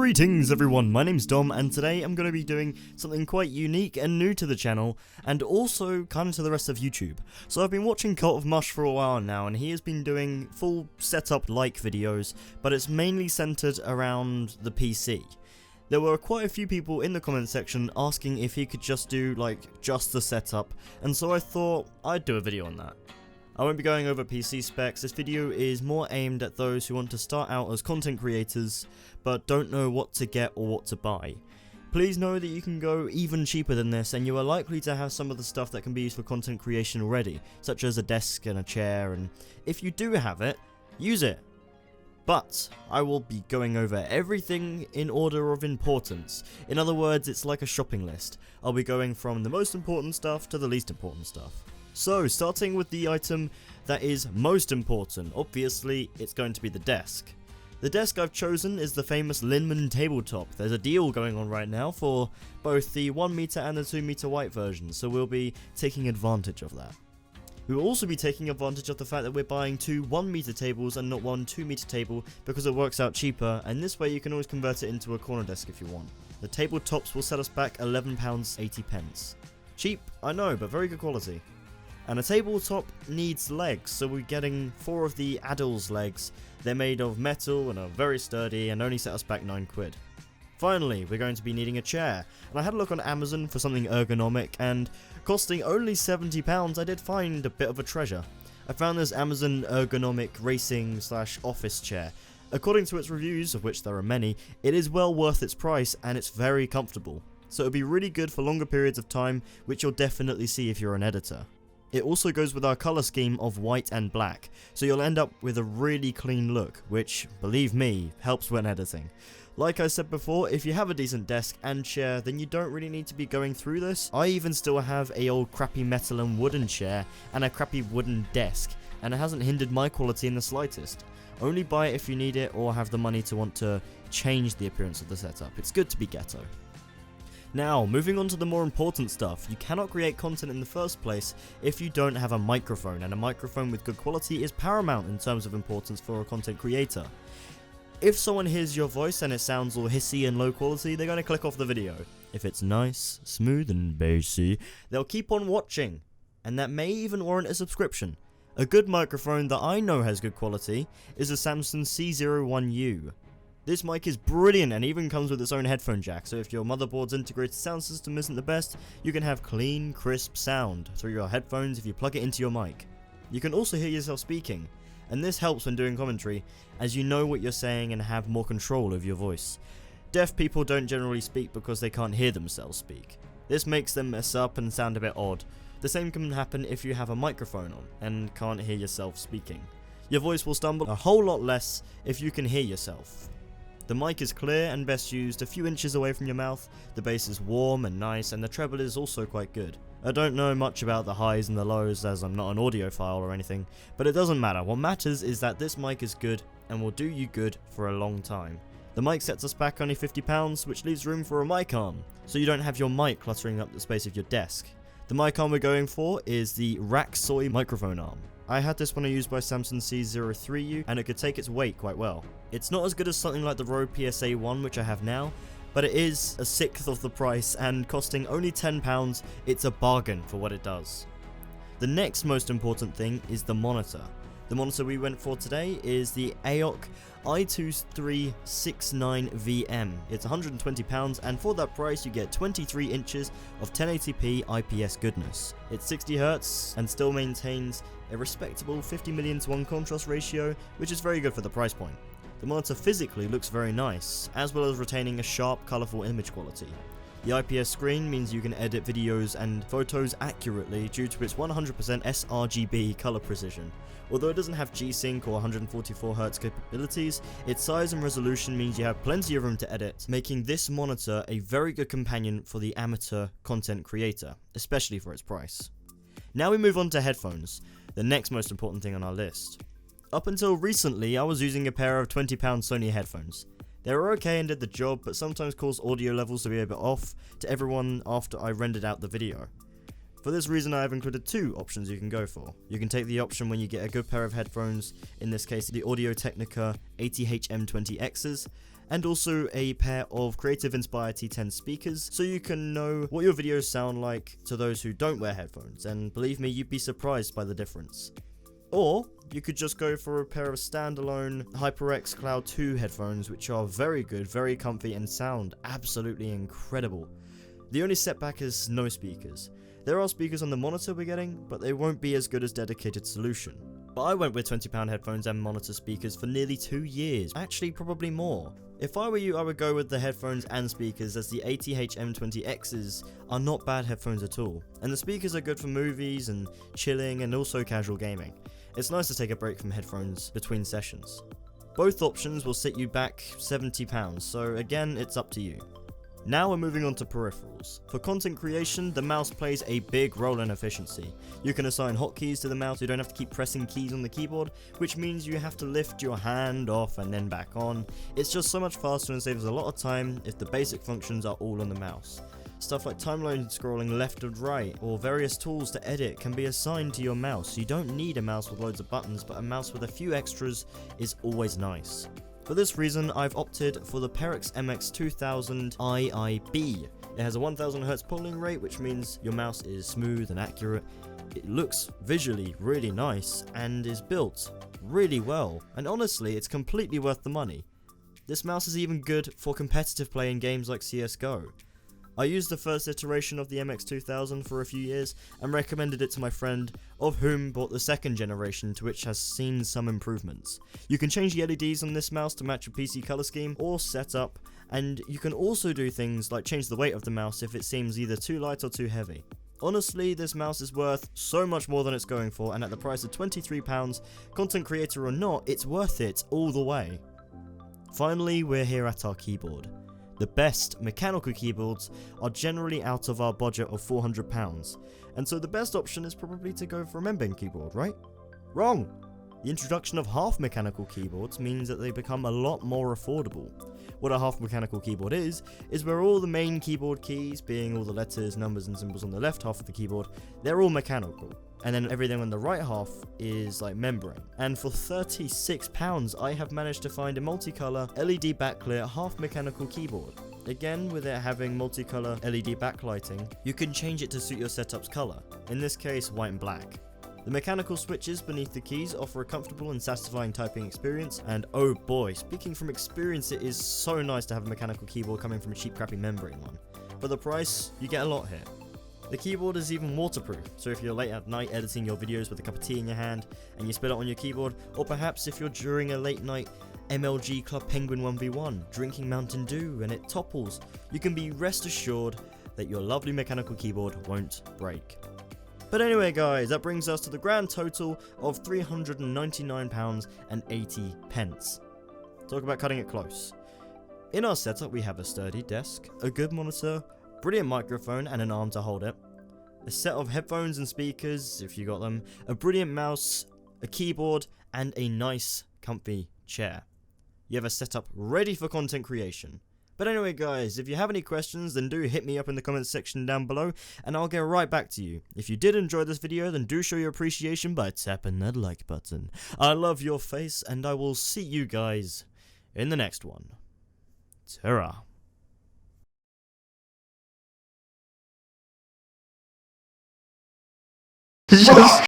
Greetings everyone, my name's Dom, and today I'm going to be doing something quite unique and new to the channel, and also kind of to the rest of YouTube. So I've been watching Cult of Mush for a while now, and he has been doing full setup-like videos, but it's mainly centered around the PC. There were quite a few people in the comment section asking if he could just do, just the setup, and so I thought I'd do a video on that. I won't be going over PC specs. This video is more aimed at those who want to start out as content creators but don't know what to get or what to buy. Please know that you can go even cheaper than this, and you are likely to have some of the stuff that can be used for content creation already, such as a desk and a chair, and if you do have it, use it. But I will be going over everything in order of importance. In other words, it's like a shopping list. I'll be going from the most important stuff to the least important stuff. So, starting with the item that is most important, obviously it's going to be the desk. The desk I've chosen is the famous Linman tabletop. There's a deal going on right now for both the 1 meter and the 2 meter white version, so we'll be taking advantage of that. We will also be taking advantage of the fact that we're buying 2 1 meter tables and not 1 2 meter table because it works out cheaper, and this way you can always convert it into a corner desk if you want. The tabletops will set us back £11.80. Cheap, I know, but very good quality. And a tabletop needs legs, so we're getting 4 of the ADILS legs. They're made of metal and are very sturdy and only set us back £9. Finally, we're going to be needing a chair, and I had a look on Amazon for something ergonomic, and costing only £70 I did find a bit of a treasure. I found this Amazon ergonomic racing / office chair. According to its reviews, of which there are many, it is well worth its price and it's very comfortable. So it'll be really good for longer periods of time, which you'll definitely see if you're an editor. It also goes with our colour scheme of white and black, so you'll end up with a really clean look, which, believe me, helps when editing. Like I said before, if you have a decent desk and chair, then you don't really need to be going through this. I even still have a old crappy metal and wooden chair and a crappy wooden desk, and it hasn't hindered my quality in the slightest. Only buy it if you need it or have the money to want to change the appearance of the setup. It's good to be ghetto. Now, moving on to the more important stuff, you cannot create content in the first place if you don't have a microphone, and a microphone with good quality is paramount in terms of importance for a content creator. If someone hears your voice and it sounds all hissy and low quality, they're going to click off the video. If it's nice, smooth and bassy, they'll keep on watching, and that may even warrant a subscription. A good microphone that I know has good quality is a Samsung C01U. This mic is brilliant and even comes with its own headphone jack, so if your motherboard's integrated sound system isn't the best, you can have clean, crisp sound through your headphones if you plug it into your mic. You can also hear yourself speaking, and this helps when doing commentary, as you know what you're saying and have more control of your voice. Deaf people don't generally speak because they can't hear themselves speak. This makes them mess up and sound a bit odd. The same can happen if you have a microphone on and can't hear yourself speaking. Your voice will stumble a whole lot less if you can hear yourself. The mic is clear and best used a few inches away from your mouth, the bass is warm and nice, and the treble is also quite good. I don't know much about the highs and the lows as I'm not an audiophile or anything, but it doesn't matter. What matters is that this mic is good and will do you good for a long time. The mic sets us back only £50, which leaves room for a mic arm, so you don't have your mic cluttering up the space of your desk. The mic arm we're going for is the Raxoy microphone arm. I had this one used by Samsung C03U, and it could take its weight quite well. It's not as good as something like the Rode PSA-1 which I have now, but it is a sixth of the price, and costing only £10, it's a bargain for what it does. The next most important thing is the monitor. The monitor we went for today is the AOC i2369VM. It's £120, and for that price you get 23 inches of 1080p IPS goodness. It's 60Hz and still maintains a respectable 50:1 contrast ratio, which is very good for the price point. The monitor physically looks very nice, as well as retaining a sharp, colourful image quality. The IPS screen means you can edit videos and photos accurately due to its 100% sRGB color precision. Although it doesn't have G-Sync or 144Hz capabilities, its size and resolution means you have plenty of room to edit, making this monitor a very good companion for the amateur content creator, especially for its price. Now we move on to headphones, the next most important thing on our list. Up until recently, I was using a pair of £20 Sony headphones. They were okay and did the job, but sometimes caused audio levels to be a bit off to everyone after I rendered out the video. For this reason, I have included two options you can go for. You can take the option when you get a good pair of headphones, in this case the Audio-Technica ATH-M20Xs, and also a pair of Creative Inspire T10 speakers, so you can know what your videos sound like to those who don't wear headphones, and believe me, you'd be surprised by the difference. Or, you could just go for a pair of standalone HyperX Cloud 2 headphones, which are very good, very comfy, and sound absolutely incredible. The only setback is no speakers. There are speakers on the monitor we're getting, but they won't be as good as dedicated solution. But I went with £20 headphones and monitor speakers for nearly 2 years, actually probably more. If I were you, I would go with the headphones and speakers, as the ATH-M20Xs are not bad headphones at all, and the speakers are good for movies and chilling and also casual gaming. It's nice to take a break from headphones between sessions. Both options will set you back £70, so again, it's up to you. Now we're moving on to peripherals. For content creation, the mouse plays a big role in efficiency. You can assign hotkeys to the mouse, you don't have to keep pressing keys on the keyboard, which means you have to lift your hand off and then back on. It's just so much faster and saves a lot of time if the basic functions are all on the mouse. Stuff like timeline scrolling left and right, or various tools to edit can be assigned to your mouse. You don't need a mouse with loads of buttons, but a mouse with a few extras is always nice. For this reason, I've opted for the Perix MX2000 IIB. It has a 1000Hz polling rate, which means your mouse is smooth and accurate. It looks visually really nice and is built really well, and honestly, it's completely worth the money. This mouse is even good for competitive play in games like CSGO. I used the first iteration of the MX2000 for a few years and recommended it to my friend, of whom bought the second generation, to which has seen some improvements. You can change the LEDs on this mouse to match your PC color scheme or setup, and you can also do things like change the weight of the mouse if it seems either too light or too heavy. Honestly, this mouse is worth so much more than it's going for, and at the price of £23, content creator or not, it's worth it all the way. Finally, we're here at our keyboard. The best mechanical keyboards are generally out of our budget of £400, and so the best option is probably to go for a membrane keyboard, right? Wrong! The introduction of half mechanical keyboards means that they become a lot more affordable. What a half mechanical keyboard is where all the main keyboard keys, being all the letters, numbers and symbols on the left half of the keyboard, they're all mechanical. And then everything on the right half is like membrane. And for £36, I have managed to find a multicolour LED backlit half mechanical keyboard. Again, with it having multicolour LED backlighting, you can change it to suit your setup's colour, in this case white and black. The mechanical switches beneath the keys offer a comfortable and satisfying typing experience, and oh boy, speaking from experience, it is so nice to have a mechanical keyboard coming from a cheap crappy membrane one. For the price, you get a lot here. The keyboard is even waterproof, so if you're late at night editing your videos with a cup of tea in your hand and you spill it on your keyboard, or perhaps if you're during a late night MLG Club Penguin 1v1 drinking Mountain Dew and it topples, you can be rest assured that your lovely mechanical keyboard won't break. But anyway guys, that brings us to the grand total of £399.80. Talk about cutting it close. In our setup we have a sturdy desk, a good monitor, brilliant microphone and an arm to hold it, a set of headphones and speakers if you got them, a brilliant mouse, a keyboard and a nice comfy chair. You have a setup ready for content creation. But anyway guys, if you have any questions then do hit me up in the comments section down below and I'll get right back to you. If you did enjoy this video then do show your appreciation by tapping that like button. I love your face and I will see you guys in the next one. Ta-ra. Just